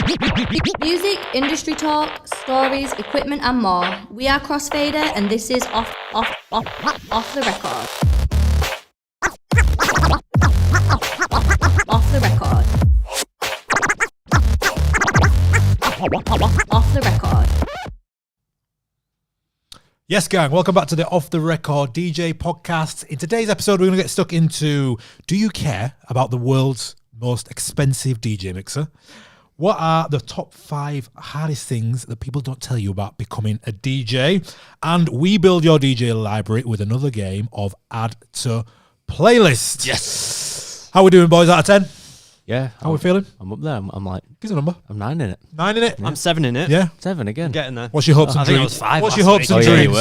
Music, industry talk, stories, equipment and more. We are Crossfader and this is off the record. Off the record. Off the record. Yes, gang, welcome back to the Off the Record DJ podcast. In today's episode, we're going to get stuck into, do you care about the world's most expensive DJ mixer? What are the top 5 hardest things that people don't tell you about becoming a DJ? And we build your DJ library with another game of Add to Playlist. Yes. How we doing, boys, out of 10? Yeah. How we feeling? I'm up there. I'm like, Give us a number. I'm 9 in it. 9 in it? I'm 7 in it. Yeah. 7 again. I'm getting there. What's your hopes and I think dreams? I was 5 What's your last hopes and week. Oh, yeah, you dreams?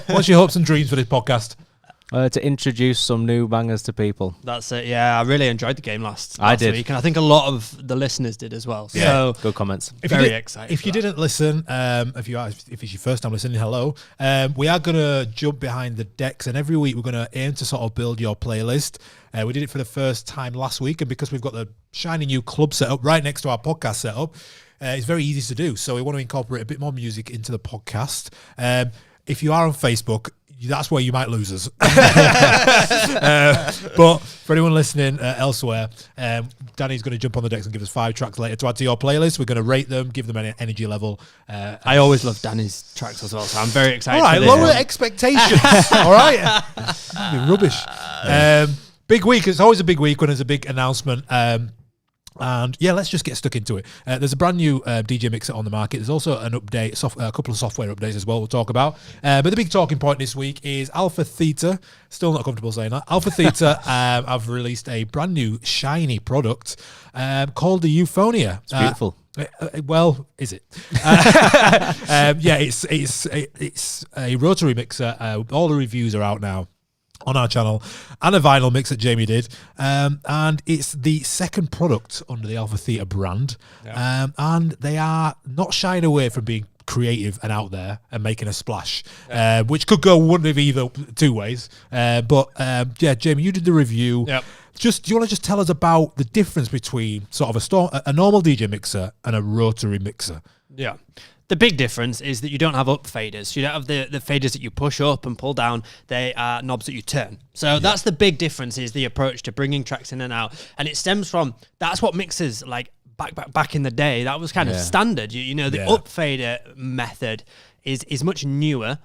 were. What's your hopes and dreams for this podcast? To introduce some new bangers to people. That's it. Yeah, I really enjoyed the game last I did. week, and I think a lot of the listeners did as well. Yeah. So Good comments. very excited. If you didn't listen, if it's your first time listening, hello. We are gonna jump behind the decks, and every week we're gonna aim to sort of build your playlist. We did it for the first time last week, and because we've got the shiny new club set up right next to our podcast setup, it's very easy to do. So we want to incorporate a bit more music into the podcast. If you are on Facebook, that's where you might lose us. But for anyone listening elsewhere, Danny's going to jump on the decks and give us 5 tracks later to add to your playlist. We're going to rate them, give them an energy level. I always love Danny's tracks as well, so I'm very excited. All right, for this lower one. expectations. All right, rubbish. Big week. It's always a big week when there's a big announcement. And yeah, let's just get stuck into it. There's a brand new DJ mixer on the market. There's also an update, a couple of software updates as well we'll talk about. But the big talking point this week is AlphaTheta. Still not comfortable saying that. AlphaTheta have released a brand new shiny product called the Euphonia. It's beautiful. Well, is it? Yeah, it's a rotary mixer. All the reviews are out now on our channel, and a vinyl mix that Jamie did, and it's the second product under the AlphaTheta brand. And they are not shying away from being creative and out there and making a splash, which could go one of either 2 ways. But Jamie, you did the review. Yep. Do you want to just tell us about the difference between sort of a normal DJ mixer and a rotary mixer? Yeah. The big difference is that you don't have up faders. You don't have the faders that you push up and pull down. They are knobs that you turn. So that's the big difference, is the approach to bringing tracks in and out. And it stems from, that's what mixers like back in the day, that was kind of standard. The up fader method is much newer.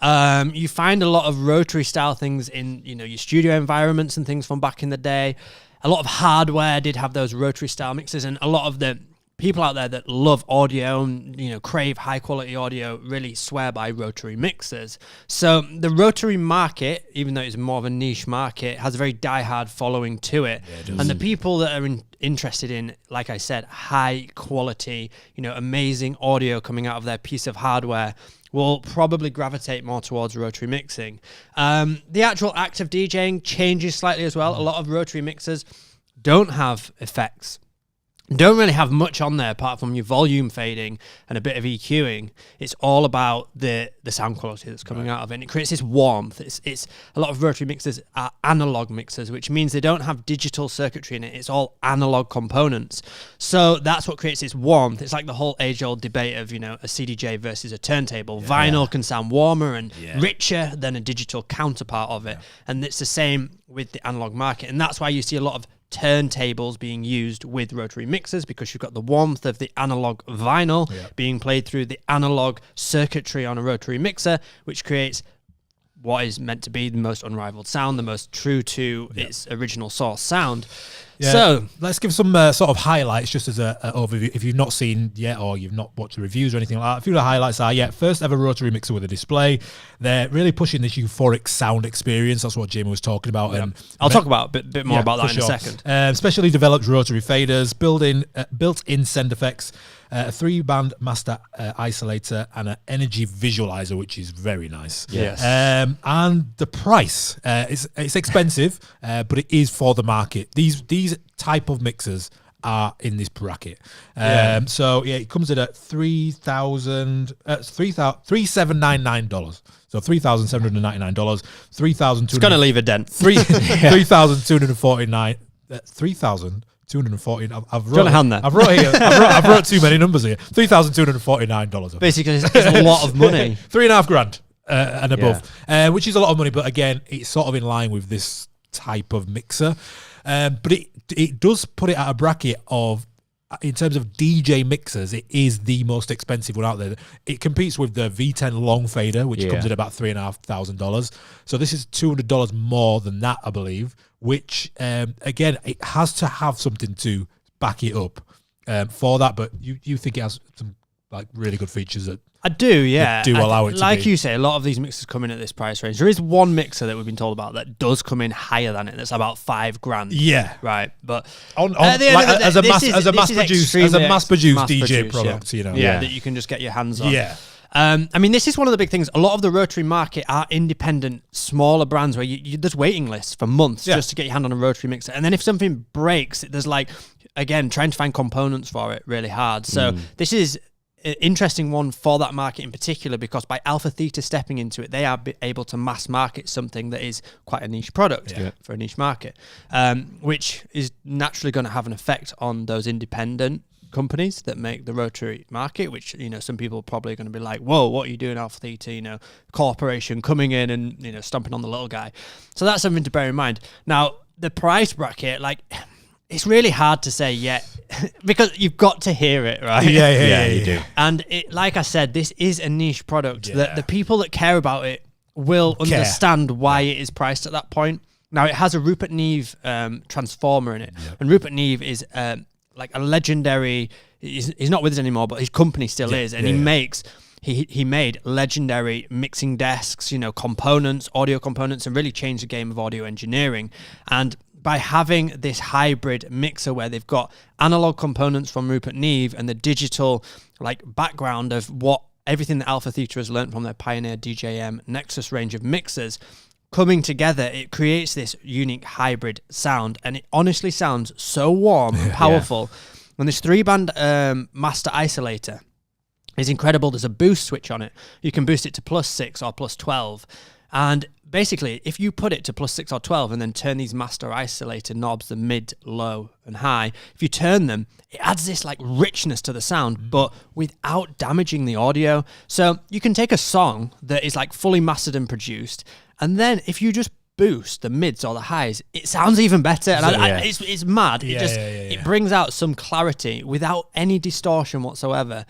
You find a lot of rotary style things in your studio environments and things from back in the day. A lot of hardware did have those rotary style mixers, and a lot of the people out there that love audio and crave high quality audio really swear by rotary mixers. So the rotary market, even though it's more of a niche market, has a very diehard following to it. Yeah, and the people that are interested in, like I said, high quality, amazing audio coming out of their piece of hardware will probably gravitate more towards rotary mixing. The actual act of DJing changes slightly as well. A lot of rotary mixers don't have effects. Don't really have much on there apart from your volume fading and a bit of EQing. It's all about the sound quality that's coming out of it. And it creates this warmth. It's a lot of rotary mixers are analog mixers, which means they don't have digital circuitry in it. It's all analog components. So that's what creates this warmth. It's like the whole age-old debate of, a CDJ versus a turntable. Yeah. Vinyl can sound warmer and richer than a digital counterpart of it. Yeah. And it's the same with the analog market. And that's why you see a lot of turntables being used with rotary mixers, because you've got the warmth of the analog vinyl being played through the analog circuitry on a rotary mixer, which creates what is meant to be the most unrivaled sound, the most true to its original source sound. Yeah. So let's give some sort of highlights just as an overview. If you've not seen yet or you've not watched the reviews or anything like that, a few of the highlights are, first ever rotary mixer with a display. They're really pushing this euphoric sound experience. That's what Jamie was talking about. Yeah. I'll talk about a bit more about that in a second. Specially developed rotary faders, built-in sound effects, a 3-band master isolator, and an energy visualizer, which is very nice. Yes. And the price, it's expensive, but it is for the market. These type of mixers are in this bracket. So it comes in at $3,799. So $3,799. It's going to leave a dent. $3,249. $3,249 $240. I've want a hand there? I've wrote too many numbers here. $3,249. Basically, it's a lot of money. $3,500 and above, which is a lot of money. But again, it's sort of in line with this type of mixer. But it does put it at a bracket of, in terms of DJ mixers, it is the most expensive one out there. It competes with the V10 long fader, which comes at about $3,500. So this is $200 more than that, I believe. Which again, it has to have something to back it up for that. But you think it has some like really good features that I do, yeah. do allow it to like be. you say, a lot of these mixers come in at this price range. There is one mixer that we've been told about that does come in higher than it. That's about $5,000. Yeah, right. But as a mass produced DJ product, yeah. you know, that you can just get your hands on. Yeah. I mean, this is one of the big things. A lot of the rotary market are independent, smaller brands where there's waiting lists for months just to get your hand on a rotary mixer. And then if something breaks, there's like, again, trying to find components for it really hard. So this is an interesting one for that market in particular, because by AlphaTheta stepping into it, they are able to mass market something that is quite a niche product for a niche market, which is naturally going to have an effect on those independent companies that make the rotary market, which, you know, some people are probably going to be like, whoa, what are you doing, AlphaTheta, you know, corporation coming in and, you know, stomping on the little guy. So that's something to bear in mind. Now, the price bracket, like, it's really hard to say yet because you've got to hear it, right? Yeah, you do. And it, like I said, this is a niche product that the people that care about it will understand why it is priced at that point. Now, it has a Rupert Neve transformer in it, and Rupert Neve is like a legendary. He's not with us anymore, but his company still is, and he makes. He made legendary mixing desks, you know, components, audio components, and really changed the game of audio engineering. And by having this hybrid mixer where they've got analog components from Rupert Neve and the digital like background of what everything that AlphaTheta has learned from their Pioneer DJM Nexus range of mixers coming together, it creates this unique hybrid sound, and it honestly sounds so warm and powerful. And this 3-band master isolator is incredible. There's a boost switch on it. You can boost it to +6 or +12. And basically, if you put it to +6 or 12 and then turn these master isolator knobs, the mid, low, and high, if you turn them, it adds this like richness to the sound, but without damaging the audio. So you can take a song that is like fully mastered and produced, and then if you just boost the mids or the highs, it sounds even better. And it's mad. It brings out some clarity without any distortion whatsoever.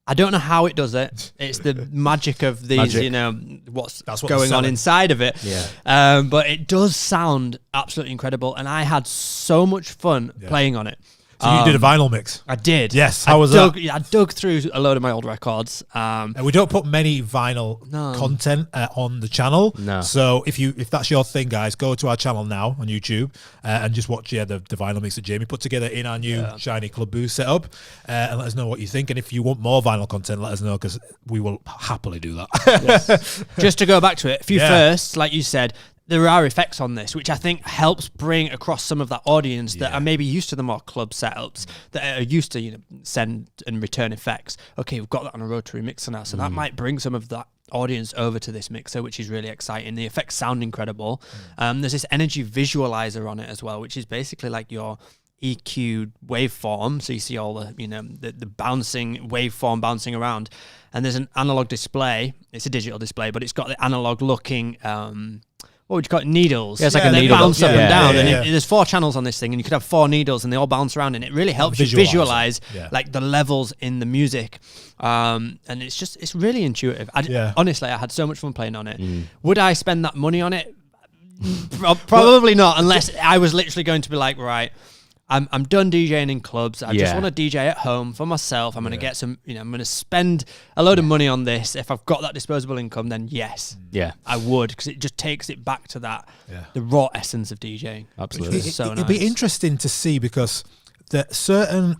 I don't know how it does it. It's the magic of these, you know, what's going on inside of it. Yeah. But it does sound absolutely incredible, and I had so much fun playing on it. So you did a vinyl mix? I did. Yes. How was that? I dug through a load of my old records. We don't put many vinyl content on the channel. No. So if that's your thing, guys, go to our channel now on YouTube and just watch the vinyl mix that Jamie put together in our new shiny Club Boost setup, and let us know what you think. And if you want more vinyl content, let us know, because we will happily do that. Yes. Just to go back to it, a few firsts, like you said. There are effects on this, which I think helps bring across some of that audience that are maybe used to the more club setups, that are used to, you know, send and return effects. Okay, we've got that on a rotary mixer now, so that might bring some of that audience over to this mixer, which is really exciting. The effects sound incredible. There's this energy visualizer on it as well, which is basically like your EQ waveform. So you see all the, you know, the bouncing waveform bouncing around. And there's an analog display. It's a digital display, but it's got the analog looking what would you call it? Needles. Yeah, it's like a needle. Bounce up and down. And there's 4 channels on this thing, and you could have 4 needles, and they all bounce around, and it really helps you visualize like the levels in the music. And it's really intuitive. Honestly, I had so much fun playing on it. Would I spend that money on it? Probably not, unless I was literally going to be like, right, I'm done DJing in clubs. I just want to DJ at home for myself. I'm going to get some, you know, I'm going to spend a load of money on this. If I've got that disposable income, then yes, I would, because it just takes it back to that, the raw essence of DJing. Absolutely. It'd be interesting to see, because that certain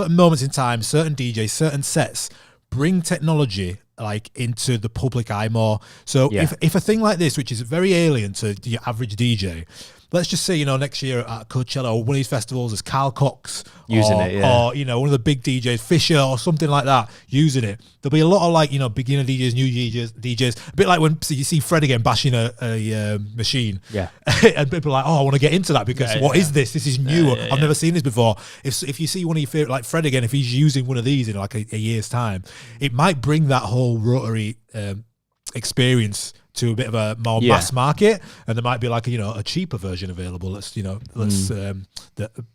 moments in time, certain DJs, certain sets bring technology like into the public eye more. So if a thing like this, which is very alien to your average DJ, let's just say, next year at Coachella or one of these festivals, there's Carl Cox Using it, yeah. or one of the big DJs, Fisher or something like that, using it. There'll be a lot of beginner DJs, new DJs, a bit like when you see Fred again bashing a machine. Yeah. And people are like, I want to get into that because what is this? This is new. I've never seen this before. If you see one of your favorite, like Fred again, if he's using one of these in like a year's time, it might bring that whole rotary experience to a bit of a more mass market, and there might be like a cheaper version available. The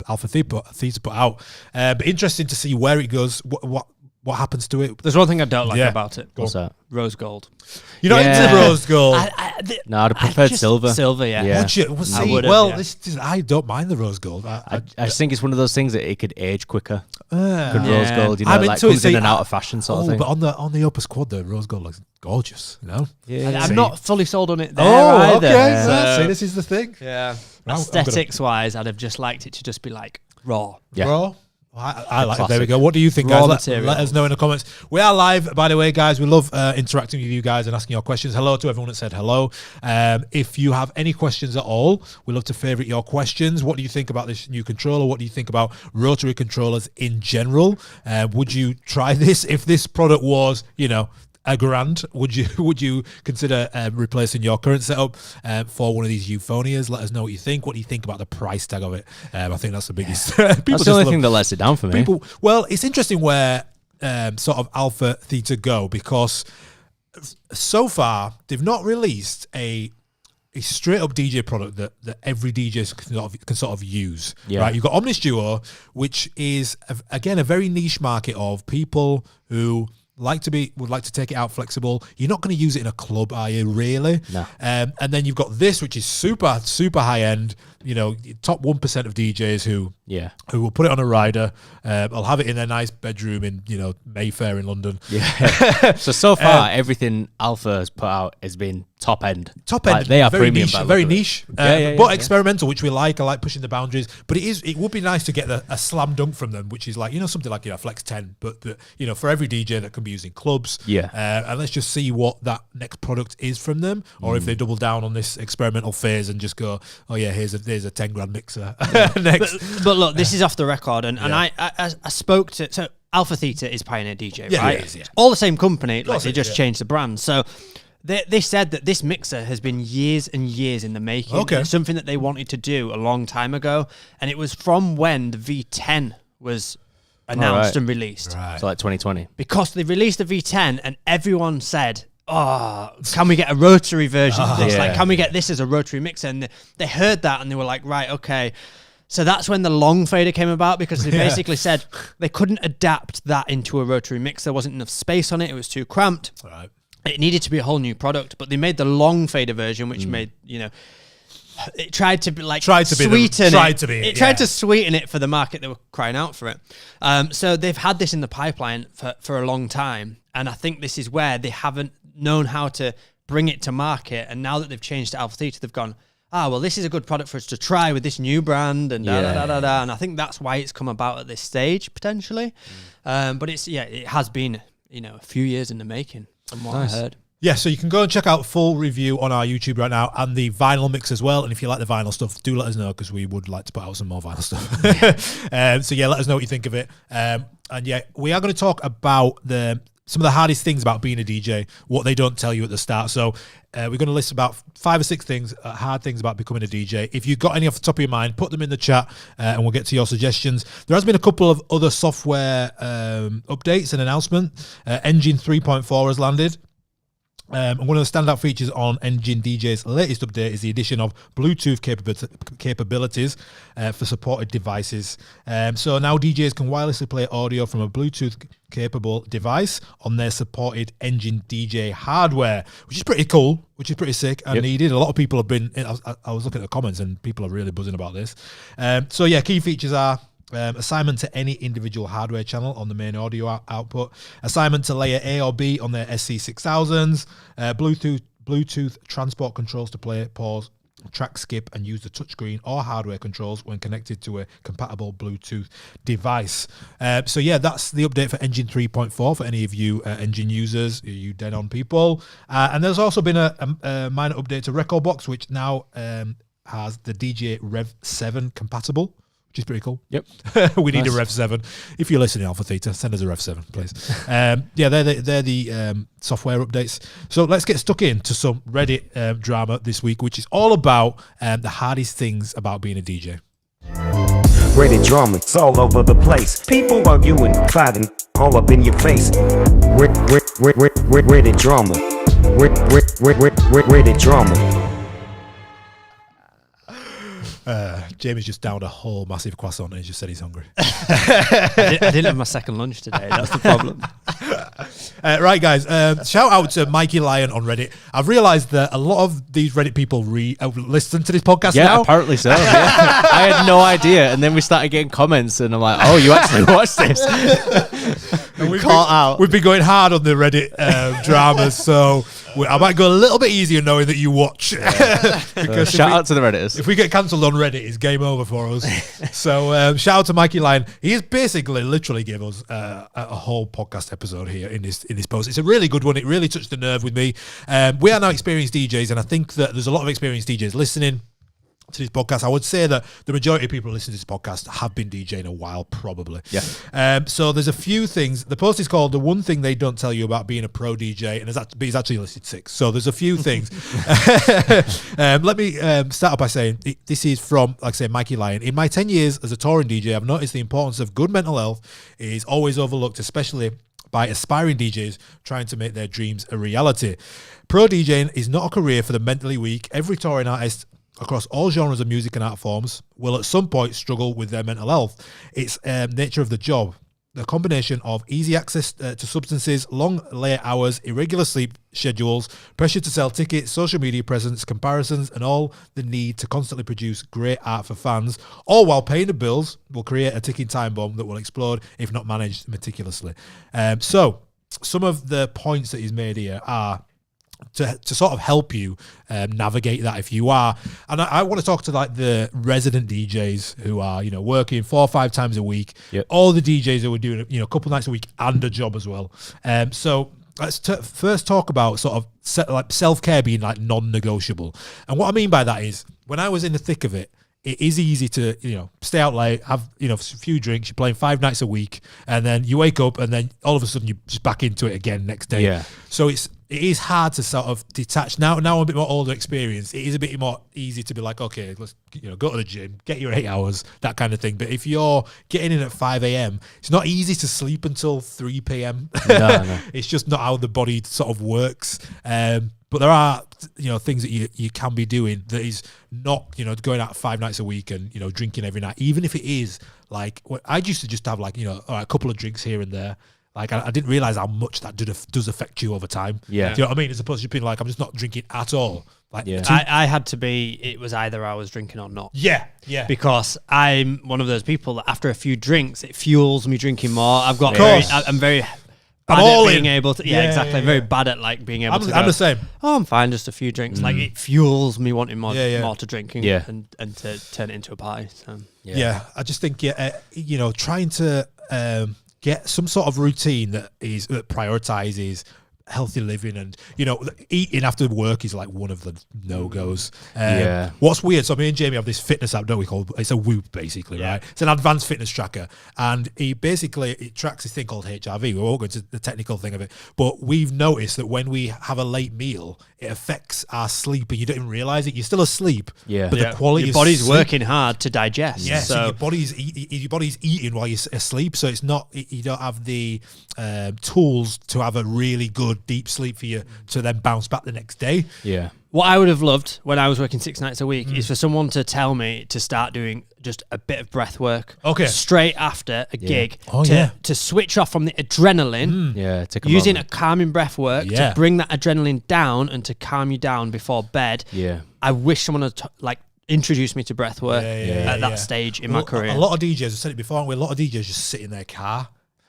AlphaTheta put out. But interesting to see where it goes. What happens to it? There's one thing I don't like about it. What's that? Rose gold. You're not into rose gold. No, I'd have preferred silver. Silver, yeah. Would you? I don't mind the rose gold. I just think it's one of those things that it could age quicker. Good rose Yeah. gold, I'm like into it, comes in and out of fashion sort of thing. But on the Opus Quad, the rose gold looks gorgeous. Yeah. I'm not fully sold on it there Oh, either. okay. So, See, this is the thing. yeah. Well, Aesthetics-wise, I'd have just liked it to just be like raw. Yeah. Raw. I like it. There we Classic. go. What do you think, Raw guys? material. Let us know in the comments. We are live, by the way, guys. We love interacting with you guys and asking your questions. Hello to everyone that said hello. If you have any questions at all, we love to favorite your questions. What do you think about this new controller? What do you think about rotary controllers in general? Would you try this if this product was, $1,000? Would you consider replacing your current setup for one of these Euphonias? Let us know what you think. What do you think about the price tag of it? I think that's the biggest. That's the only thing that lets it down for me. Well, it's interesting where sort of AlphaTheta go, because so far they've not released a straight up DJ product that every DJ can sort of use. Yeah. Right? You've got Omnis Duo, which is again a very niche market of people who would like to take it out flexible. You're not going to use it in a club, are you? Really? No. And then you've got this, which is super high end. Top 1% of DJs who will put it on a rider. I'll have it in their nice bedroom in Mayfair in London. Yeah. So far, everything Alpha has put out has been top end. Like, they are very premium. niche, very niche, Yeah, but experimental, which we like. I like pushing the boundaries. But it would be nice to get a slam dunk from them, which is like something like Flex 10, but for every DJ that can be used in clubs. Yeah. And let's just see what that next product is from them, or if they double down on this experimental phase and just go, oh yeah, here's a $10,000 mixer. Next. But look, this is off the record, and I spoke to AlphaTheta is Pioneer DJ, right? it is, yeah. All the same company, like they just yeah. changed the brand. So they said that this mixer has been years and years in the making. Okay. It's something that they wanted to do a long time ago, and it was from when the V10 was announced and released. Right. So like 2020. Because they released the V10 and everyone said, oh, can we get a rotary version of this? Yeah. Like, can we get this as a rotary mixer? And they heard that and they were like, right, okay. So that's when the long fader came about, because they basically said they couldn't adapt that into a rotary mixer. There wasn't enough space on it. It was too cramped. Right. It needed to be a whole new product, but they made the long fader version, which made, it tried to be like sweeten it. It tried to sweeten it for the market that were crying out for it. So they've had this in the pipeline for a long time, and I think this is where they haven't known how to bring it to market. And now that they've changed to AlphaTheta, they've gone, well, this is a good product for us to try with this new brand, and and I think that's why it's come about at this stage potentially. But it has been a few years in the making from what I heard. Yeah, so you can go and check out full review on our YouTube right now, and the vinyl mix as well. And if you like the vinyl stuff, do let us know, because we would like to put out some more vinyl stuff. So yeah, let us know what you think of it. And yeah, we are going to talk about some of the hardest things about being a DJ, what they don't tell you at the start. So we're going to list about 5 or 6 things, hard things about becoming a DJ. If you've got any off the top of your mind, put them in the chat, and we'll get to your suggestions. There has been a couple of other software updates and announcement. Engine 3.4 has landed. And one of the standout features on Engine DJ's latest update is the addition of Bluetooth capabilities for supported devices. So now DJs can wirelessly play audio from a Bluetooth-capable device on their supported Engine DJ hardware, which is pretty cool, which is pretty sick and needed. A lot of people have been... I was looking at the comments, and people are really buzzing about this. So yeah, key features are... assignment to any individual hardware channel on the main audio output, assignment to layer A or B on their SC6000s, Bluetooth transport controls to play, pause, track skip, and use the touchscreen or hardware controls when connected to a compatible Bluetooth device. So yeah, that's the update for Engine 3.4 for any of you Engine users, you dead on people. And there's also been a minor update to Recordbox, which now has the DJ Rev 7 compatible, which is pretty cool. Yep. We need Nice. a Rev 7. If you're listening, AlphaTheta, send us a Rev 7, please. Yeah, they're the software updates. So let's get stuck into some Reddit drama this week, which is all about the hardest things about being a DJ. Reddit drama, it's all over the place. People arguing, fighting, all up in your face. Reddit drama. Reddit drama. Jamie's just downed a whole massive croissant and he just said he's hungry. I didn't have my second lunch today. That's the problem. Right, guys. Shout out to Mikey Lyon on Reddit. I've realised that a lot of these Reddit people listen to this podcast Yeah, now. apparently so. Yeah. I had no idea, and then we started getting comments, and I'm like, "Oh, you actually watched this?" We've been going hard on the Reddit dramas, so I might go a little bit easier knowing that you watch. Because Shout out to the Redditors. if we get cancelled on Reddit, it's game over for us. So shout out to Mikey Lyon. He has basically literally gave us a whole podcast episode here in this post. It's a really good one. It really touched the nerve with me. We are now experienced DJs, and I think that there's a lot of experienced DJs listening to this podcast. I would say that the majority of people listening to this podcast have been DJing a while, probably. Yeah. So there's a few things. The post is called "The One Thing They Don't Tell You About Being a Pro DJ," and he's actually listed 6. So there's a few things. Let me start off by saying this is from, like I say, Mikey Lyon. In my 10 years as a touring DJ, I've noticed the importance of good mental health is always overlooked, especially by aspiring DJs trying to make their dreams a reality. Pro DJing is not a career for the mentally weak. Every touring artist across all genres of music and art forms will at some point struggle with their mental health. It's nature of the job. The combination of easy access to substances, long late hours, irregular sleep schedules, pressure to sell tickets, social media presence, comparisons, and all the need to constantly produce great art for fans, all while paying the bills, will create a ticking time bomb that will explode if not managed meticulously. So some of the points that he's made here are to sort of help you navigate that if you are. And I want to talk to like the resident DJs who are, working 4 or 5 times a week. Yep. All the DJs who are doing, a couple nights a week and a job as well. So let's first talk about sort of self-care being like non-negotiable. And what I mean by that is when I was in the thick of it, it is easy to, stay out late, have, a few drinks, you're playing 5 nights a week, and then you wake up and then all of a sudden you're just back into it again next day. Yeah. So it is hard to sort of detach. Now I'm a bit more older experience. It is a bit more easy to be like, okay, let's go to the gym, get your 8 hours, that kind of thing. But if you're getting in at 5 a.m., it's not easy to sleep until 3 p.m. No. It's just not how the body sort of works. But there are, things that you can be doing that is not, going out 5 nights a week and, drinking every night, even if it is like, I used to just have like, a couple of drinks here and there. Like, I didn't realize how much that does affect you over time. Yeah. Do you know what I mean? As opposed to being like, I'm just not drinking at all. Like, Yeah. I had to be, it was either I was drinking or not. Yeah. Because I'm one of those people that after a few drinks, it fuels me drinking more. I'm very bad all at being in. able to, exactly. I'm very bad at like being able I'm to the same. oh, I'm fine, just a few drinks. Like it fuels me wanting more to drink and, Yeah. and to turn it into a party. So. Yeah. I just think, trying to get some sort of routine that prioritizes healthy living and eating after work is like one of the no-goes. What's weird, so me and Jamie have this fitness app, don't we, call it's a Whoop basically, right? It's an advanced fitness tracker, and it tracks this thing called HRV. We won't go into the technical thing of it, but we've noticed that when we have a late meal, it affects our sleep and you don't even realize it. You're still asleep, but the quality your of body's sleep, working hard to digest. yeah, so your So body's eating while you're asleep, so it's not, you don't have the tools to have a really good deep sleep for you to then bounce back the next day. Yeah. what I would have loved when I was working 6 nights a week is for someone to tell me to start doing just a bit of breath work. Okay. Straight after a gig. Oh, to switch off from the adrenaline. Yeah. Take a Using moment. a calming breath work to bring that adrenaline down and to calm you down before bed. Yeah. I wish someone had introduced me to breath work at that stage in my career. A lot of DJs, I've said it before, aren't we? A lot of DJs just sit in their car.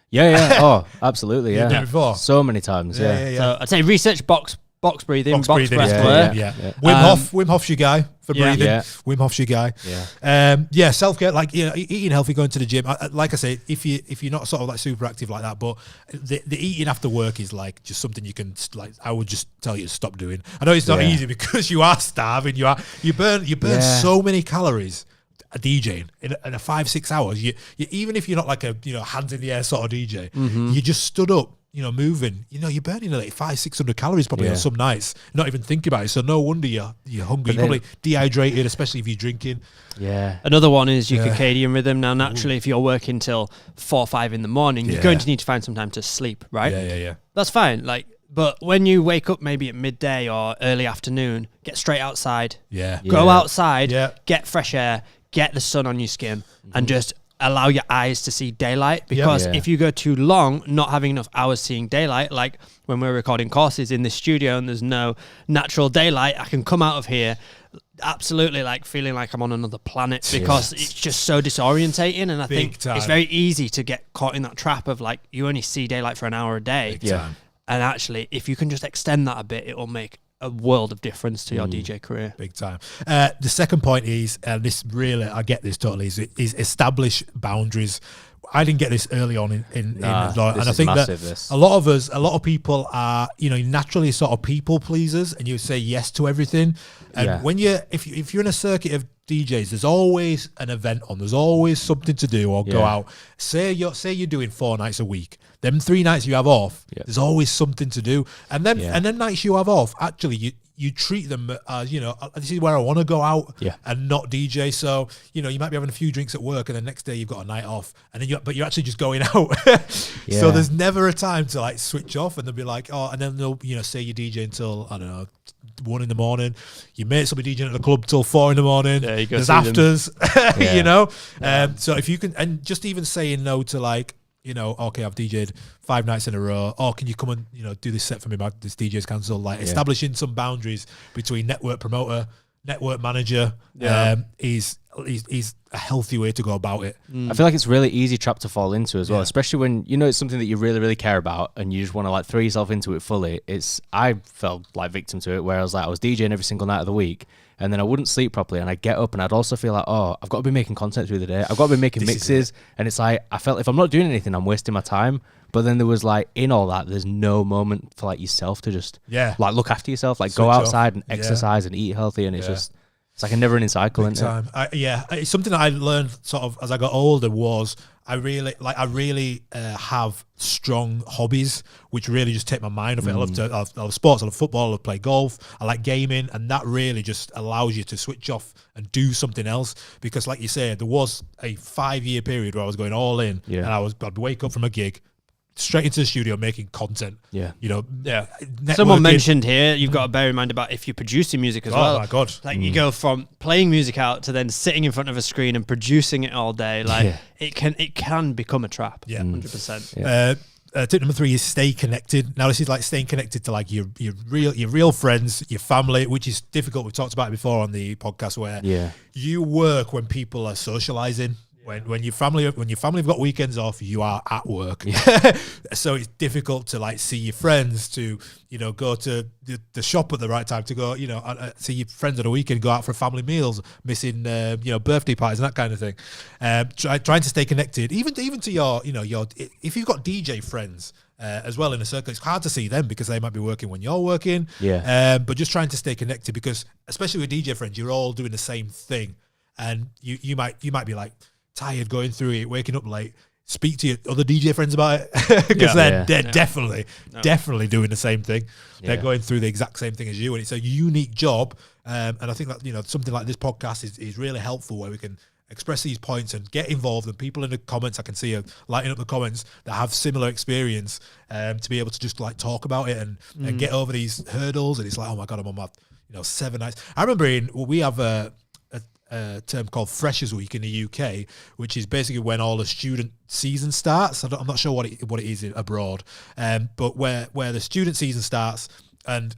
Yeah. Oh, absolutely. Yeah. done it before? So many times. Yeah. So I'd say research box box breathing, box breathing, breath work. yeah. Wim Hof's your guy for breathing. Yeah. Wim Hof's your guy. Self-care, like, you know, eating healthy, going to the gym. Like I say, if you're not sort of like super active like that, but the eating after work is like just something you can, like, I would just tell you to stop doing. I know it's not easy because you are starving. You burn so many calories DJing in a 5-6 hours. You even if you're not like a, you know, hands in the air sort of DJ, you just stood up, you know, moving, you know, you're burning like 500-600 calories probably on some nights, not even thinking about it. So no wonder you're hungry. You're probably dehydrated, especially if you're drinking. Another one is your circadian rhythm. Now, naturally, if you're working till 4 or 5 in the morning, you're going to need to find some time to sleep, right? Yeah. That's fine. Like, but when you wake up maybe at midday or early afternoon, get straight outside. Go outside, get fresh air, get the sun on your skin, and just allow your eyes to see daylight, because if you go too long not having enough hours seeing daylight, like when we're recording courses in the studio and there's no natural daylight, I can come out of here absolutely like feeling like I'm on another planet, because it's just so disorientating. And I think it's very easy to get caught in that trap of like, you only see daylight for an hour a day. And actually, if you can just extend that a bit, it will make a world of difference to your DJ career. Big time. The second point is, and this really, I get this totally, is establish boundaries. I didn't get this early on in and I think that a lot of people are, you know, naturally sort of people pleasers, and you say yes to everything. And when if you're in a circuit of DJs, there's always an event on, there's always something to do or go out. Say you're doing 4 nights a week. Them 3 nights you have off, there's always something to do. And then nights you have off, actually you treat them as, you know, this is where I want to go out and not DJ. So, you know, you might be having a few drinks at work and the next day you've got a night off, and then you're actually just going out. So there's never a time to like switch off, and they'll be like, oh, and then they'll, you know, say you DJ until, I don't know, 1 in the morning. Your mates will be DJing at the club till 4 in the morning. There's afters, you know. So if you can, and just even saying no to like, you know, okay, I've DJ'd 5 nights in a row. Oh, can you come and, you know, do this set for me? This DJ's cancelled. Like establishing some boundaries between network promoter, network manager, is a healthy way to go about it. I feel like it's really easy trap to fall into as well, especially when, you know, it's something that you really, really care about and you just want to like throw yourself into it fully. I fell like victim to it, where I was DJing every single night of the week, and then I wouldn't sleep properly, and I'd get up and I'd also feel like, oh, I've got to be making content through the day. I've got to be making mixes. And it's like, I felt if I'm not doing anything, I'm wasting my time. But then there was like, in all that, there's no moment for like yourself to just like look after yourself, like switch go outside and exercise and eat healthy. And it's just, it's like a never ending cycle. Isn't it? It's something that I learned sort of as I got older was I really have strong hobbies which really just take my mind off it. I love sports, I love football, I love play golf, I like gaming, and that really just allows you to switch off and do something else. Because like you say, there was a 5-year period where I was going all in, and I'd wake up from a gig, straight into the studio making content. You know, someone mentioned here, you've got to bear in mind about if you're producing music as well. Oh my god! Like you go from playing music out to then sitting in front of a screen and producing it all day. Like it can become a trap. 100%. Tip number 3 is stay connected. Now this is like staying connected to like your real friends, your family, which is difficult. We've talked about it before on the podcast, where you work when people are socializing. When your family have got weekends off, you are at work. So it's difficult to like see your friends, to, you know, go to the shop at the right time, to go, you know, see your friends on a weekend, go out for family meals, missing you know, birthday parties and that kind of thing. Trying to stay connected, even to your, you know, if you've got DJ friends as well in a circle, it's hard to see them because they might be working when you're working. But just trying to stay connected, because especially with DJ friends, you're all doing the same thing, and you might be like tired going through it, waking up late. Speak to your other DJ friends about it, because they're definitely doing the same thing. They're going through the exact same thing as you, and it's a unique job. And I think that, you know, something like this podcast is really helpful, where we can express these points and get involved. And people in the comments, I can see lighting up the comments, that have similar experience, to be able to just like talk about it and get over these hurdles. And it's like, oh my god, I'm on my 7 nights. I remember we have a term called Freshers Week in the UK, which is basically when all the student season starts. I'm not sure what it is abroad, but where the student season starts, and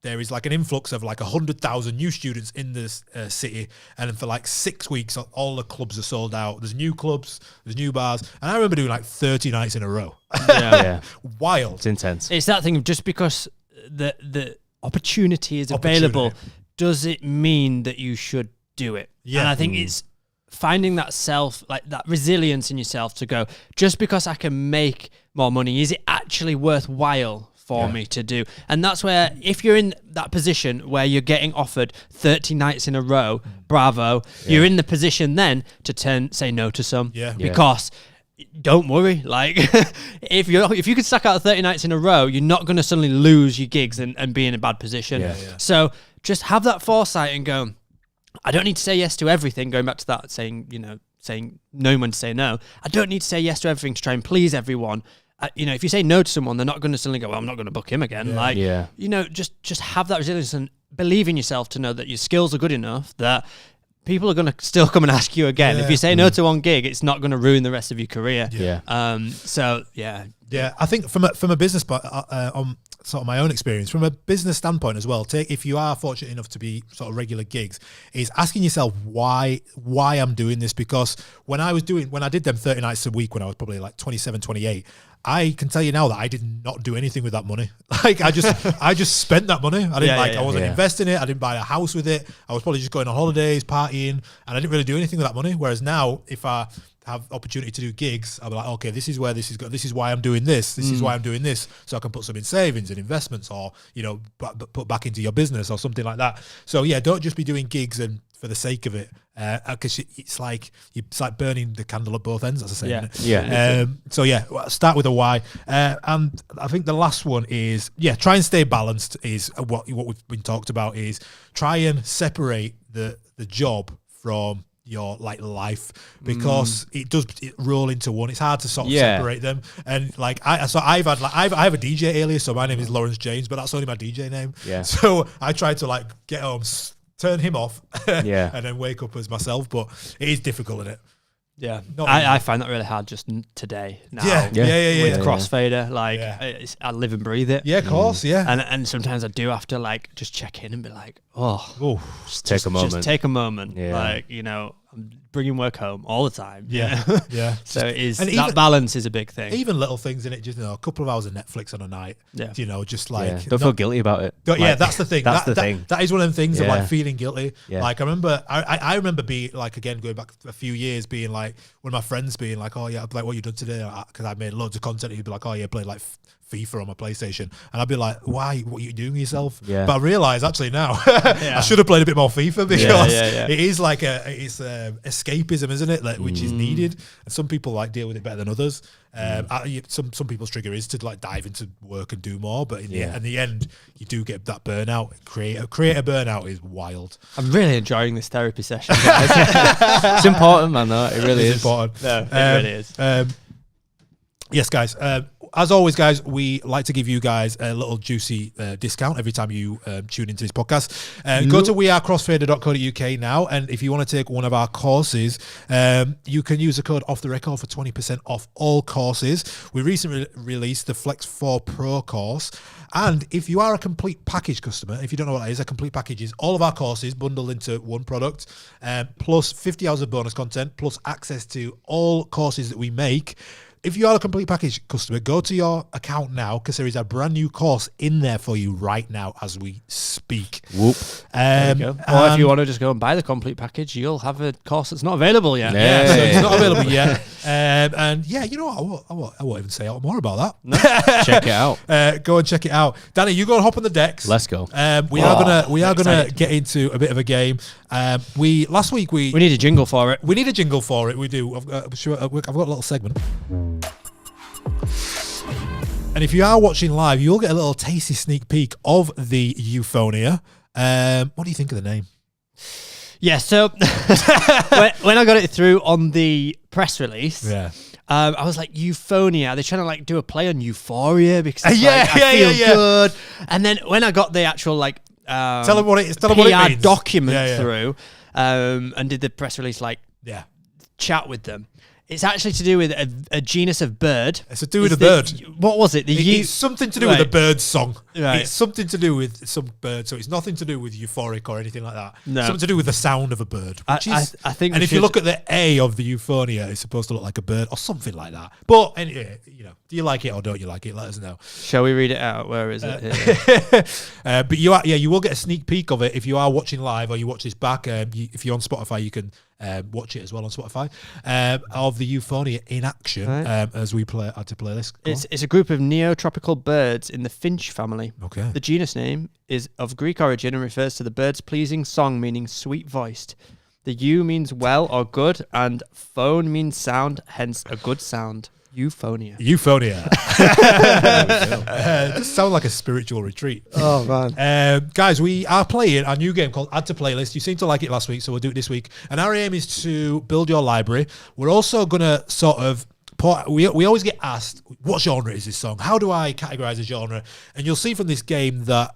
there is like an influx of like 100,000 new students in this city, and for like 6 weeks, all the clubs are sold out. There's new clubs, there's new bars, and I remember doing like 30 nights in a row. Wild. It's intense. It's that thing of just because the opportunity is available, does it mean that you should do it? Yeah. And I think it's finding that that resilience in yourself to go, just because I can make more money, is it actually worthwhile for me to do? And that's where, if you're in that position where you're getting offered 30 nights in a row, bravo, you're in the position then to say no to some. Because don't worry, like if you could stack out 30 nights in a row, you're not going to suddenly lose your gigs and be in a bad position. So just have that foresight and go, I don't need to say yes to everything. Going back to that, saying knowing when to say no. I don't need to say yes to everything to try and please everyone. If you say no to someone, they're not going to suddenly go, well, I'm not going to book him again. Just have that resilience and believe in yourself to know that your skills are good enough that people are going to still come and ask you again. If you say no to one gig, it's not going to ruin the rest of your career. I think from a business on sort of my own experience, from a business standpoint as well, if you are fortunate enough to be sort of regular gigs, is asking yourself why I'm doing this. Because when I did them 30 nights a week when I was probably like 27, 28, I can tell you now that I did not do anything with that money. Like I just spent that money. I wasn't investing it. I didn't buy a house with it. I was probably just going on holidays, partying, and I didn't really do anything with that money. Whereas now, if I have opportunity to do gigs, I'll be like, okay, this is where this is going. This is why I'm doing this. This is why I'm doing this. So I can put some in savings and investments, or put back into your business or something like that. So yeah, don't just be doing gigs and for the sake of it, because it's like burning the candle at both ends. That's the same. So start with a why, and I think the last one is try and stay balanced. Is what we've been talked about. Is try and separate the job from your life, because it does roll into one. It's hard to sort of separate them. And I have a DJ alias, so my name is Lawrence James, but that's only my DJ name. So I try to get home, turn him off, and then wake up as myself. But it is difficult, isn't it? Yeah, I find that really hard just today now. With Crossfader, I live and breathe it. Yeah, of course, And sometimes I do have to just check in and be like, just take a moment. Just take a moment. I'm bringing work home all the time. So that balance is a big thing. Even little things in it, just a couple of hours of Netflix on a night. Don't feel guilty about it. That's the thing. That's the thing. That is one of them things of feeling guilty. I remember, I remember being again going back a few years, being one of my friends being like, oh yeah, what you done today? Because I made loads of content. He'd be like, oh yeah, played FIFA on my PlayStation, and I'd be like, why? What are you doing yourself? But I realise actually now I should have played a bit more FIFA, because it is it's escapism, isn't it? Which is needed, and some people deal with it better than others. Some people's trigger is to dive into work and do more, but in the end, you do get that burnout. Create a burnout is wild. I'm really enjoying this therapy session, guys. It's important, man. Though it really is important. No, it really is. Yes, guys. As always, guys, we like to give you guys a little juicy discount every time you tune into this podcast. Go to wearecrossfader.co.uk now, and if you want to take one of our courses, you can use the code Off The Record for 20% off all courses. We recently released the Flex 4 Pro course, and if you are a complete package customer, if you don't know what that is, a complete package is all of our courses bundled into one product, plus 50 hours of bonus content, plus access to all courses that we make. If you are a complete package customer, go to your account now, because there is a brand new course in there for you right now as we speak. Whoop. There you go. Or if you want to just go and buy the complete package, you'll have a course that's not available yet. So it's not available yet. And you know what? I won't even say more about that. No. Check it out. Go and check it out. Danny, you go and hop on the decks. Let's go. We are gonna get into a bit of a game. Last week we need a jingle for it. We need a jingle for it. We do. I've got a little segment. And if you are watching live, you'll get a little tasty sneak peek of the Euphonia. What do you think of the name? Yeah, so when I got it through on the press release, I was like, Euphonia. Are they trying to do a play on Euphoria? Because I feel good. And then when I got the actual tell them what it is. Tell them what it means. Document through, and did the press release chat with them. It's actually to do with a genus of bird. It's to do with a bird. What was it? It's something to do with a bird song. Right. It's something to do with some bird, so it's nothing to do with euphoric or anything like that. No. Something to do with the sound of a bird. Which I is, think and we if you should- look at the A of the Euphonia, it's supposed to look like a bird or something like that. But anyway, do you like it or don't you like it? Let us know. Shall we read it out? Where is it? Here? But you will get a sneak peek of it if you are watching live or you watch this back. If you're on Spotify, you can watch it as well on Spotify of the Euphonia in action as we add to playlist. It's a group of neotropical birds in the finch family. Okay. The genus name is of Greek origin and refers to the bird's pleasing song, meaning sweet-voiced. The U means well or good, and phone means sound, hence a good sound. Euphonia. Euphonia. Just sound like a spiritual retreat. Oh, man. Guys, we are playing our new game called Add to Playlist. You seemed to like it last week, so we'll do it this week. And our aim is to build your library. We're also going to sort of we always get asked, what genre is this song? How do I categorize a genre? And you'll see from this game that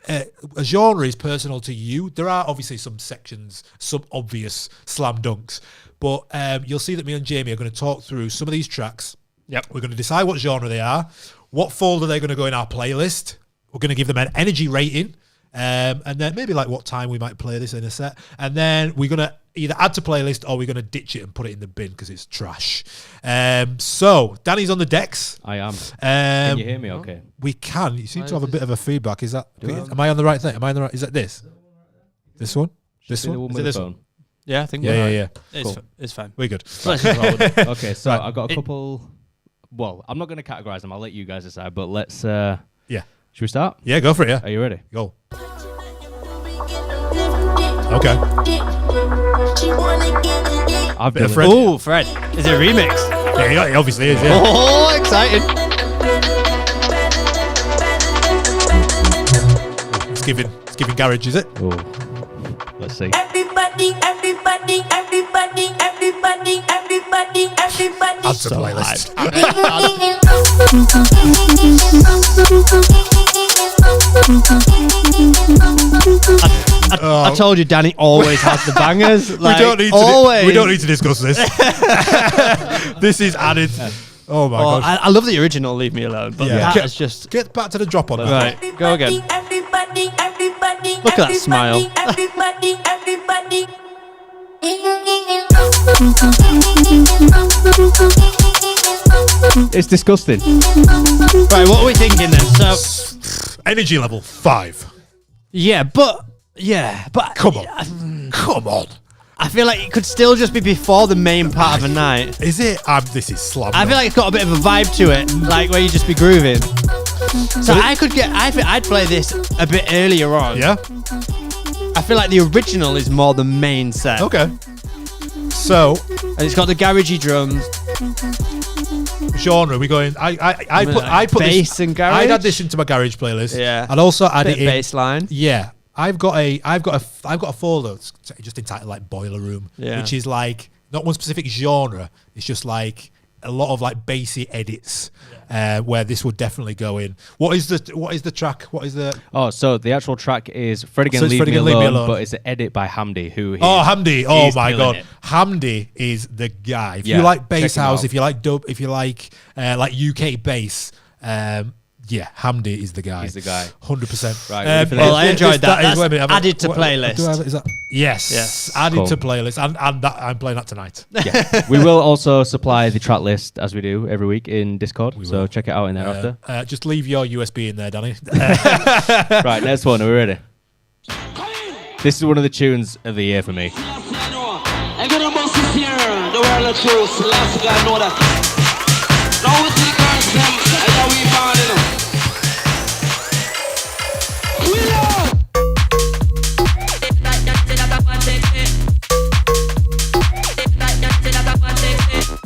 a genre is personal to you. There are obviously some sections, some obvious slam dunks, but you'll see that me and Jamie are going to talk through some of these tracks. Yep. We're going to decide what genre they are, what folder they're going to go in our playlist. We're going to give them an energy rating, and then maybe like what time we might play this in a set. And then we're going to either add to playlist or we're going to ditch it and put it in the bin because it's trash. So Danny's on the decks. I am. Can you hear me okay? We can. You seem to have a bit of a feedback. Is that? Am I on the right thing? Am I on the right? Is that this? This one? This Be the one? one Is it with this the one? phone. Yeah, I think Yeah. It's fine. We're good. Let's just roll with it. Okay, so Right. I've got a couple. Well, I'm not going to categorize them. I'll let you guys decide. But let's. Should we start? Yeah, go for it. Yeah. Are you ready? Go. Okay. I've Bit of done Fred. it. Oh, Fred. Is it a remix? Yeah, it obviously is. Yeah. Oh, excited. It's giving garage, is it? Oh, let's see. Everybody. Add to playlist. I told you Danny always has the bangers. Like, we don't need always. we don't need to discuss this. This is added. Oh my Oh, god. I love the original Leave Me Alone, but Yeah. that is just... Get back to the drop on that. Right, go again. Look at that smile. It's disgusting. Right, what are we thinking then? So, Energy level 5. but Come on. I feel like it could still just be before the main part of a night. Is it? This is slam. I feel like it's got a bit of a vibe to it, like where you just be grooving. So I'd play this a bit earlier on. Yeah. I feel like the original is more the main set. Okay. So And it's got the garagey drums. genre, we going. I put bass this, and garage. I'd add this into my garage playlist. Yeah. I'd also add Bit it in. bass line. Yeah. I've got a folder that's just entitled like Boiler Room, Yeah. which is like not one specific genre. It's just like a lot of like bassy edits, where this would definitely go in. What is the track? What is the? Oh, so the actual track is Fred Again, So it's Leave Fred Me Again, Leave Me Alone, Alone. but it's an edit by Hamdi, who he Oh, Hamdi! Oh he's my killing god, it. Hamdi is the guy. If Yeah, you like check bass him house, out. if you like dub, if you like UK bass, yeah, Hamdi is the guy. He's the guy. 100%. Right, ready for Well, I this? enjoyed that. Wait a minute, have I- Added to what- playlist. do I have it? Is that yes? Yes. Added Cool. to playlist, and that I'm playing that tonight. Yeah. We will also supply the track list as we do every week in Discord, so will. check it out in there after. Just leave your USB in there, Danny. Right, next one. Are we ready? This is one of the tunes of the year for me. I'm gonna bust this here, the world of truth. Last guy know that. Now we see girls them, and now we born in them. We love.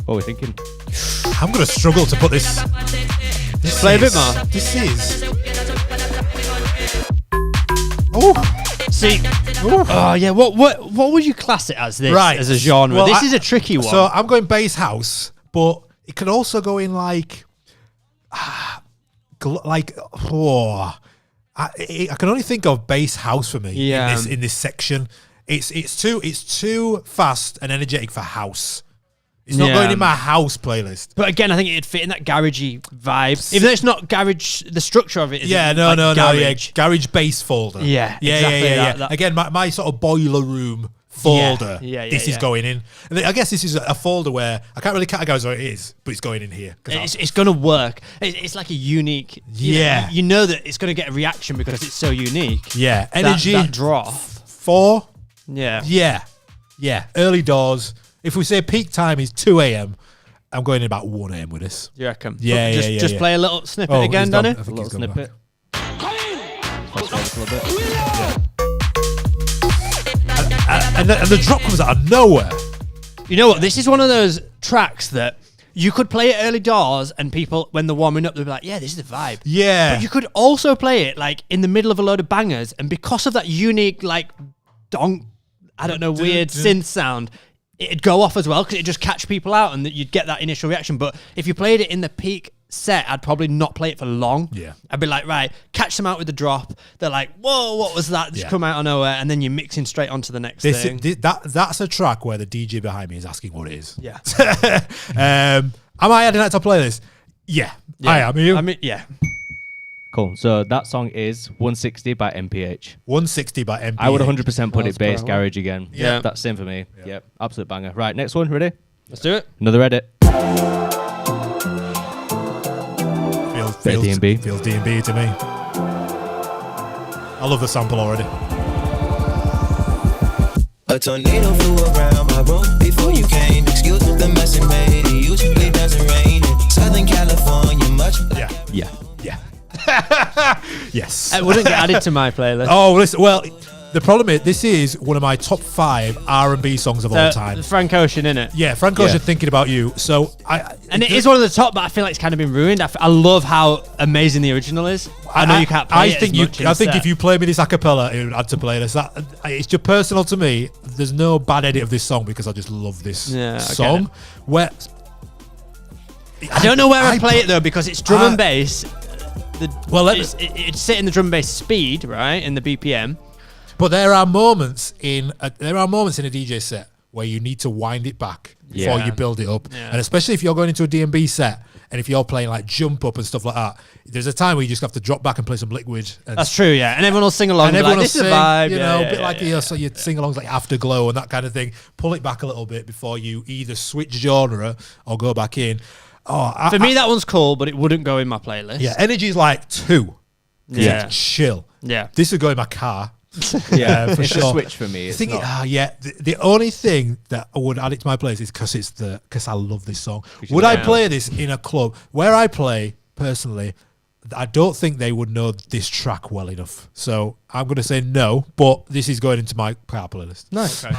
What are we thinking? I'm gonna struggle to put this. Play a bit more. This is. Oh, See, oh yeah, what would you class it as? This right. as a genre? Well, This is a tricky one. So I'm going bass house, but it could also go in like, I can only think of bass house for me. Yeah. In this section, it's too fast and energetic for house. It's not going in my house playlist. But again, I think it'd fit in that garagey vibe. Even though it's not garage, the structure of it is garage bass folder. Yeah, yeah. that. Again, my sort of boiler room folder. This is going in. And I guess this is a folder where I can't really categorize what it is, but it's going in here. It's going to work. It's like a unique. You know that it's going to get a reaction because it's so unique. Yeah, energy. That draw. 4. Yeah. Early doors. If we say peak time is 2 a.m., I'm going in about 1 a.m. with this. You reckon? Just play a little snippet again, Donny. A little snippet. And the drop comes out of nowhere. You know what? This is one of those tracks that you could play it early doors, and people, when they're warming up, they'll be like, "Yeah, this is the vibe." Yeah. But you could also play it like in the middle of a load of bangers, and because of that unique like weird synth sound, it'd go off as well because it'd just catch people out, and you'd get that initial reaction. But if you played it in the peak set, I'd probably not play it for long. Yeah. I'd be like, right, catch them out with the drop. They're like, whoa, what was that? Just come out of nowhere, and then you're mixing straight onto the next thing. That's a track where the DJ behind me is asking what it is. Yeah. Am I adding that to a playlist? Yeah. I am. Are you? I mean, yeah. Cool. So that song is 160 by MPH. 160 by MPH. I would 100% put it bass per hour. garage again. Yeah. That's same for me. Yep. Absolute banger. Right, next one. Ready? Let's do it. Another edit. Feels D&B. Feels D&B to me. I love the sample already. A tornado flew around my room before you came. Excuse the mess it made. It usually doesn't rain in Southern California much. Yeah. Yes. It wouldn't get added to my playlist. Oh, listen. Well, the problem is this is one of my top 5 R&B songs of all time. Frank Ocean, innit? Yeah, Frank Ocean, Thinking About You. So it is one of the top, but I feel like it's kind of been ruined. I love how amazing the original is. I know you can't play it as much. I think if you play me this a cappella, it would add to playlist. It's just personal to me. There's no bad edit of this song because I just love this song. Where I don't know where I'd play it though because it's drum and bass. It's set in the drum and bass speed, right, in the BPM. But there are moments in a DJ set where you need to wind it back before you build it up, and especially if you're going into a D&B set and if you're playing like jump up and stuff like that, there's a time where you just have to drop back and play some Liquid. That's true, yeah, and everyone will sing along. And everyone will this sing, is a vibe, a bit like you sing alongs like Afterglow and that kind of thing. Pull it back a little bit before you either switch genre or go back in. For me, that one's cool, but it wouldn't go in my playlist. Yeah, Energy's like 2. Yeah, chill. Yeah, this would go in my car. For it's sure. A switch for me. The only thing that I would add it to my playlist is because I love this song. Would I play this in a club where I play personally? I don't think they would know this track well enough. So I'm going to say no, but this is going into my car playlist. Nice. Okay.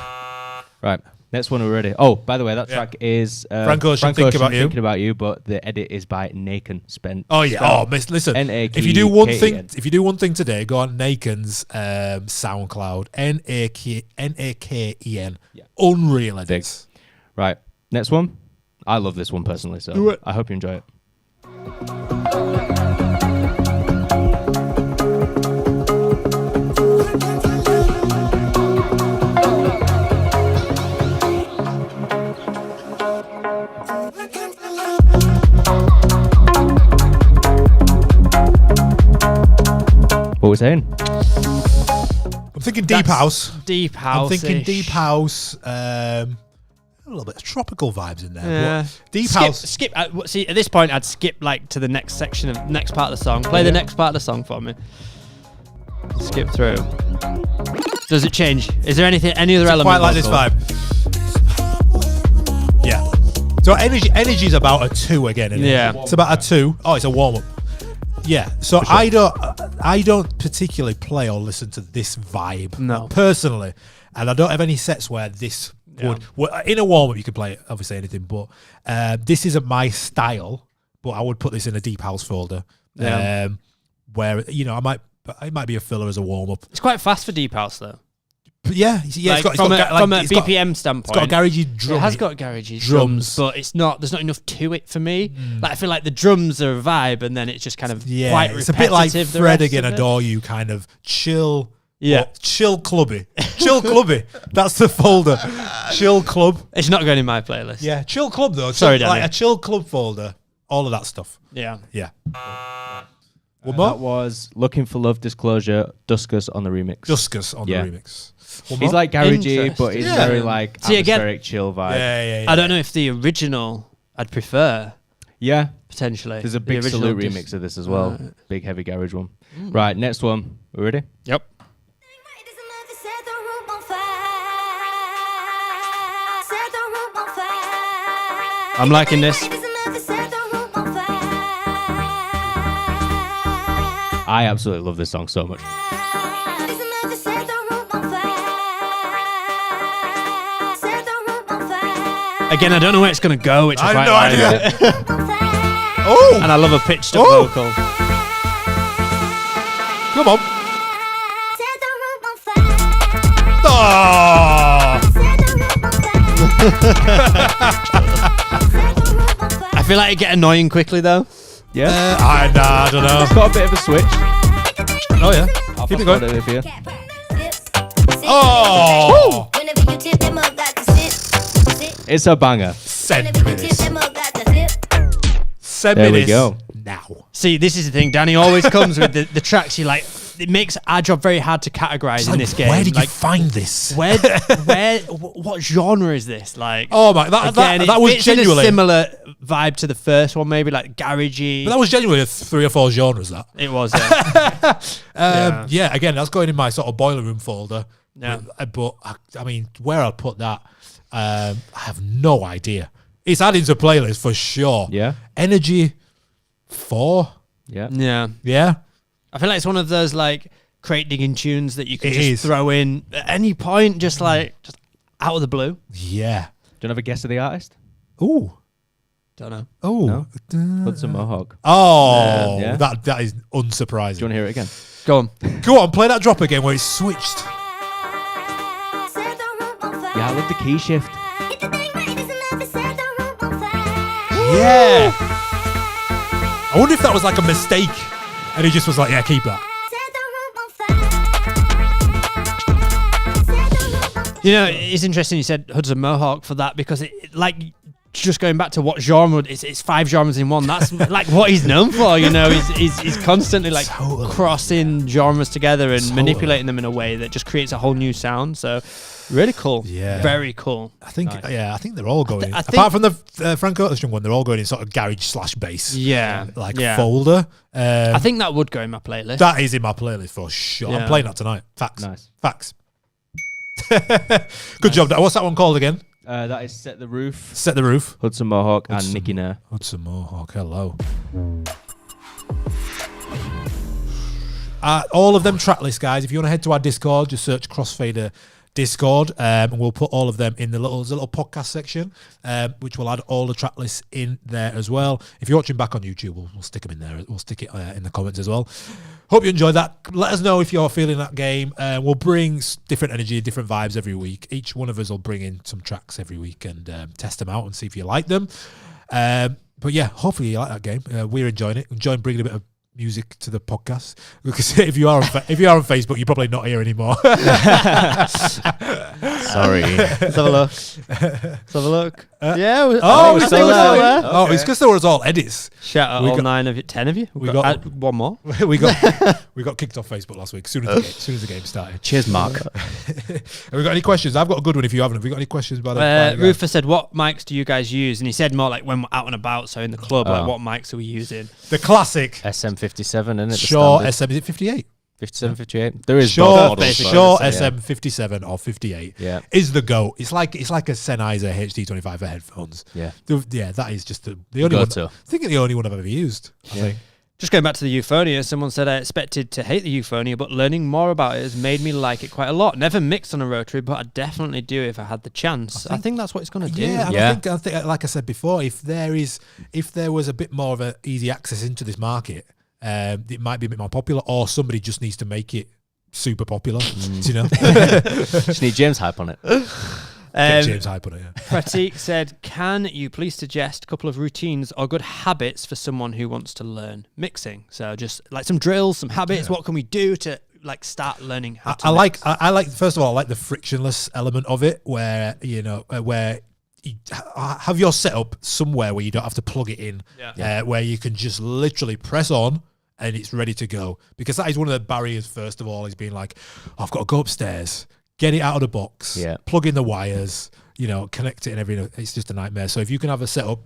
Right. Next one already. Oh, by the way, that track is Frank Ocean, Thinking About You, but the edit is by Naken Spent. Oh yeah. Listen. If you do one thing today, go on Naken's SoundCloud. Naken. Yeah. Unreal edits. Right. Next one. I love this one personally, so I hope you enjoy it. What we're saying? I'm thinking deep house. Deep house. I'm thinking deep house. A little bit of tropical vibes in there. Yeah. Deep house. Skip. See, at this point, I'd skip like to the next section of next part of the song. Play the next part of the song for me. Skip through. Does it change? Is there any other element? Quite like this vibe. Yeah. So energy is about a 2 again. Isn't it? It's about a 2. Oh, it's a warm up. Yeah, so sure. I don't particularly play or listen to this vibe personally, and I don't have any sets where this would in a warm up you could play obviously anything, but this isn't my style. But I would put this in a deep house folder, where it might be a filler as a warm up. It's quite fast for deep house though. But from a BPM standpoint, it's got garagey drums. It has got garagey drums, but it's not. There's not enough to it for me. Like I feel like the drums are a vibe, and then it's just kind of quite repetitive. It's a bit like Fred Again, Adore You, kind of chill. Yeah. Chill Clubby. Chill Clubby. That's the folder. Chill Club. It's not going in my playlist. Yeah, Chill Club though. Sorry, Chill, like Danny. a Chill Club folder. All of that stuff. Yeah. Yeah. One more? That was Looking for Love Disclosure, Duskus on the remix. Duskus on Yeah. the remix. One He's more? like garagey, but Interesting. it's very like See, again- atmospheric, chill vibe. Yeah. I don't know if the original I'd prefer, Yeah. potentially. There's a The big original Salute just- remix of this as well. Big heavy garage one. Right, next one. We ready? Yep. I'm liking this. I absolutely love this song so much. Again, I don't know where it's going to go, which I I quite have no like. idea. Oh! And I love a pitched up Oh. vocal. Come on. Oh! I feel like it get annoying quickly, though. Yeah. I don't know. It's got a bit of a switch. Oh, yeah. I'll Keep it fast going. forward it for you. Oh! It's a banger. Send me this. Send There me we this go. now. See, this is the thing. Danny always comes with the tracks you like. It makes our job very hard to categorize in Like, this game. where did like, you find this? what genre is this? Like, Oh my, that it was fits in a genuinely. similar vibe to the first one, maybe like garagey. But that was genuinely 3 or 4 genres. That. It was. Yeah. Yeah. Again, that's going in my sort of boiler room folder. Yeah. But I mean, where I'll put that, I have no idea. It's adding to playlist for sure. Yeah. Energy 4. Yeah. Yeah. Yeah. I feel like it's one of those like crate digging tunes that you can It just is. throw in at any point, just like just out of the blue. Yeah. Do you have a guess of the artist? Ooh. Don't know. Oh. No? Hudson Mohawk. Oh. Yeah. That is unsurprising. Do you want to hear it again? Go on. Go on, play that drop again where it's switched. Yeah, I love the key shift. Yeah. I wonder if that was like a mistake and he just was like, yeah, keep that. You know, it's interesting you said Hudson Mohawk for that because it like just going back to what genre it's 5 genres in one. That's like what he's known for. You know, he's constantly like Totally. crossing genres together and Totally. manipulating them in a way that just creates a whole new sound. So really cool. Yeah. Very cool. I think, Nice. yeah, I think they're all going. I think- apart from the Frank Otis one, they're all going in sort of garage / bass. Yeah. Like yeah. folder. I think that would go in my playlist. That is in my playlist for sure. Yeah. I'm playing that tonight. Facts. Nice. Facts. Good job. What's that one called again? That is Set the Roof, Set the Roof. Hudson Mohawk, Hudson. and Nicky Nair. Hudson Mohawk. Hello. All of them track lists, guys. If you want to head to our Discord, just search Crossfader Discord, and we'll put all of them in the little podcast section, which will add all the track lists in there as well. If you're watching back on YouTube, we'll stick them in there. We'll stick it in the comments as well. Hope you enjoyed that. Let us know if you're feeling that game. We'll bring different energy, different vibes every week. Each one of us will bring in some tracks every week and test them out and see if you like them. But yeah, hopefully you like that game. We're enjoying it. Enjoying bringing a bit of music to the podcast, because if you are on Facebook, you're probably not here anymore. Sorry. Let's have a look. Let's have a look. Yeah. Oh, we're it's still there. there. Oh, it's because there was all edits. Shout out We all got- 9 of you, 10 of you. we got- one more. we got kicked off Facebook last week as soon as the game started. Cheers, Mark. Have we got any questions? I've got a good one if you haven't. Have we got any questions about it? Rufus said, "What mics do you guys use?" And he said more like when we're out and about, so in the club, like Oh. what mics are we using? The classic SM57, isn't it? Shaw SM, is it 58? 57, 58. There is Shaw both models. basically. Shaw but- SM 57 or 58 Yeah. is the go. It's like a Sennheiser HD25 for headphones. Yeah. Yeah, that is just the only one. Go-to. I think the only one I've ever used. I think. Just going back to the Euphonia, someone said I expected to hate the Euphonia, but learning more about it has made me like it quite a lot. Never mixed on a rotary, but I'd definitely do if I had the chance. I think that's what it's going to do. Yeah, and Yeah. I think, like I said before, if there was a bit more of a easy access into this market, it might be a bit more popular, or somebody just needs to make it super popular. You know, Just need James hype on it. get James hype on it. Yeah. Pratik said, "Can you please suggest a couple of routines or good habits for someone who wants to learn mixing?" So just like some drills, some habits. What can we do to like start learning how to I like mix? I like first of all, I like the frictionless element of it, where where you have your setup somewhere where you don't have to plug it in, where you can just literally press on and it's ready to go. Because that is one of the barriers. First of all, is being like, I've got to go upstairs, get it out of the box, plug in the wires, connect it and everything. It's just a nightmare. So if you can have a setup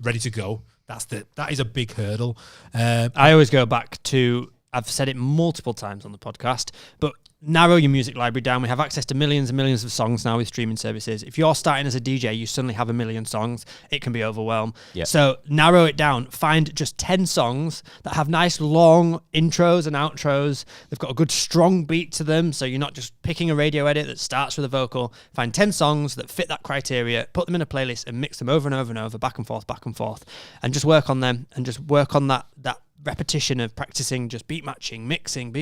ready to go, that is a big hurdle. I always go back to, I've said it multiple times on the podcast, but narrow your music library down. We have access to millions and millions of songs now with streaming services. If you're starting as a DJ, you suddenly have 1 million songs. It can be overwhelmed. Yep. So narrow it down. Find just 10 songs that have nice long intros and outros. They've got a good strong beat to them, so you're not just picking a radio edit that starts with a vocal. Find 10 songs that fit that criteria, put them in a playlist and mix them over and over and over, back and forth, and just work on them and just work on that repetition of practicing just beat matching, mixing,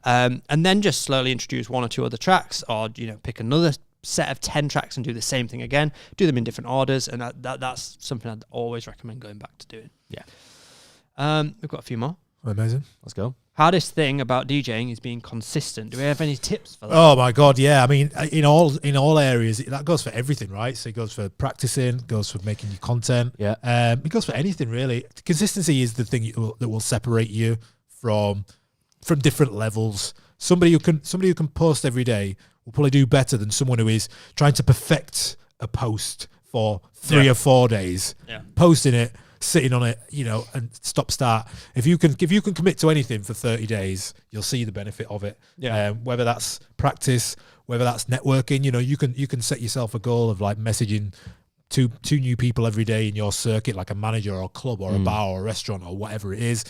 and then just slowly introduce 1 or 2 other tracks, or pick another set of 10 tracks and do the same thing again, do them in different orders, and that's something I'd always recommend going back to doing. We've got a few more. Amazing. Let's go. Hardest thing about DJing is being consistent. Do we have any tips for that? Oh my God, yeah. I mean, in all areas, that goes for everything, right? So it goes for practicing, goes for making your content. Yeah. It goes for anything really. Consistency is the thing that will separate you from different levels. Somebody who can post every day will probably do better than someone who is trying to perfect a post for 3 or 4 days, posting it, sitting on it, and start. If you can commit to anything for 30 days, you'll see the benefit of it. Whether that's practice, whether that's networking, you can set yourself a goal of like messaging two new people every day in your circuit, like a manager or a club or a bar or a restaurant or whatever it is.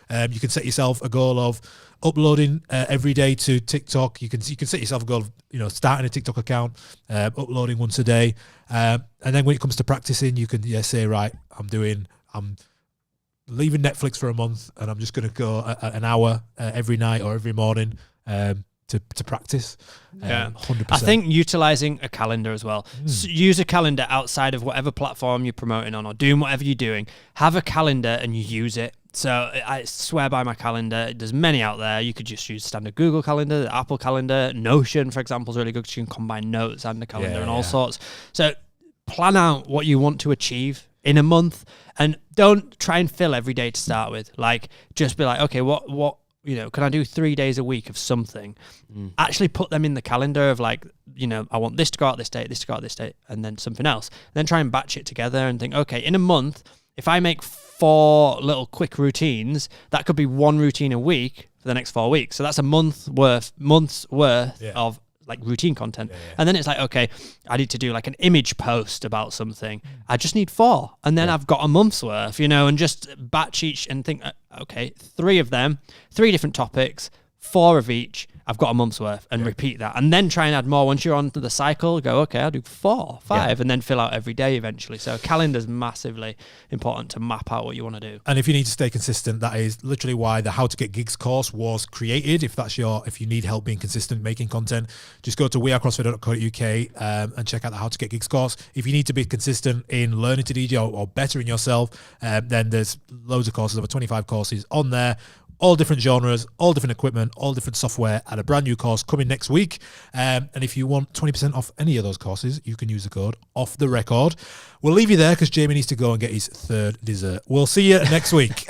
You can set yourself a goal of uploading every day to TikTok. You can set yourself a goal of starting a TikTok account, uploading once a day, and then when it comes to practicing, you can say, right, I'm leaving Netflix for a month and I'm just going to go an hour every night or every morning to practice. 100%. I think utilizing a calendar as well. So use a calendar outside of whatever platform you're promoting on or doing whatever you're doing. Have a calendar and you use it. So I swear by my calendar. There's many out there. You could just use standard Google Calendar, the Apple Calendar. Notion, for example, is really good because you can combine notes and a calendar and all sorts. So plan out what you want to achieve in a month, and don't try and fill every day to start with. Like, just be like, okay, what can I do 3 days a week of something? Actually put them in the calendar of like, I want this to go out this date, this to go out this date, and then something else. And then try and batch it together and think, okay, in a month, if I make 4 little quick routines, that could be 1 routine a week for the next 4 weeks. So that's a month's worth of like routine content. And then it's like, okay, I need to do like an image post about something. I just need 4. And then I've got a month's worth, and just batch each and think, okay, 3 of them, 3 different topics, 4 of each. I've got a month's worth, and repeat that. And then try and add more. Once you're on to the cycle, go, okay, I'll do 4, 5, and then fill out every day eventually. So calendar's massively important to map out what you want to do. And if you need to stay consistent, that is literally why the How to Get Gigs course was created. If you need help being consistent, making content, just go to wearecrossfader.co.uk and check out the How to Get Gigs course. If you need to be consistent in learning to DJ or bettering yourself, then there's loads of courses, over 25 courses on there. All different genres, all different equipment, all different software, and a brand new course coming next week. And if you want 20% off any of those courses, you can use the code Off The Record. We'll leave you there because Jamie needs to go and get his 3rd dessert. We'll see you next week.